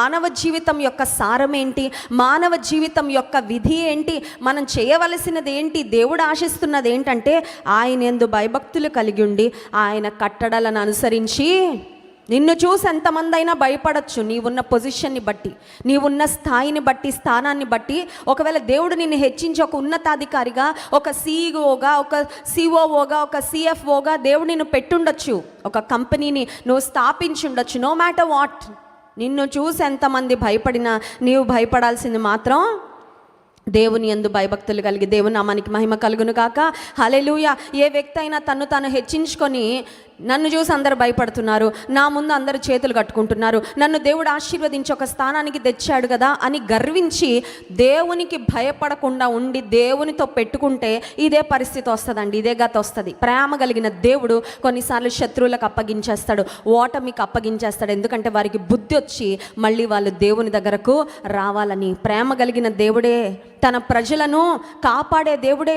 మానవ జీవితం యొక్క సారం ఏంటి, మానవ జీవితం యొక్క విధి ఏంటి, మనం చేయవలసినది ఏంటి, దేవుడు ఆశిస్తున్నది ఏంటంటే ఆయన యందు భయభక్తులు కలిగి ఉండి ఆయన కట్టడలను అనుసరించి. నిన్ను చూసి ఎంతమంది అయినా భయపడచ్చు, నీవున్న పొజిషన్ని బట్టి, నీవున్న స్థాయిని బట్టి, స్థానాన్ని బట్టి. ఒకవేళ దేవుడు నిన్ను హెచ్చించి ఒక ఉన్నతాధికారిగా, ఒక సిఇఓగా, ఒక సిఓఓగా, ఒక సిఎఫ్ఓగా దేవుడు నిన్ను పెట్టుండొచ్చు, ఒక కంపెనీని నువ్వు స్థాపించి ఉండొచ్చు. నో మ్యాటర్ వాట్, నిన్ను చూసి ఎంతమంది భయపడినా నీవు భయపడాల్సింది మాత్రం దేవుని యందు భయభక్తులు కలిగి. దేవుని నామానికి మహిమ కలుగును గాక. హల్లెలూయా. ఏ వ్యక్తి అయినా తను తాను హెచ్చించుకొని, నన్ను చూసి అందరు భయపడుతున్నారు, నా ముందు అందరు చేతులు కట్టుకుంటున్నారు, నన్ను దేవుడు ఆశీర్వదించి ఒక స్థానానికి తెచ్చాడు కదా అని గర్వించి దేవునికి భయపడకుండా ఉండి దేవునితో పెట్టుకుంటే ఇదే పరిస్థితి వస్తుందండి, ఇదే గత వస్తుంది. ప్రేమ కలిగిన దేవుడు కొన్నిసార్లు శత్రువులకు అప్పగించేస్తాడు, ఓటమికి అప్పగించేస్తాడు. ఎందుకంటే వారికి బుద్ధి వచ్చి మళ్ళీ వాళ్ళు దేవుని దగ్గరకు రావాలని. ప్రేమ కలిగిన దేవుడే, తన ప్రజలను కాపాడే దేవుడే.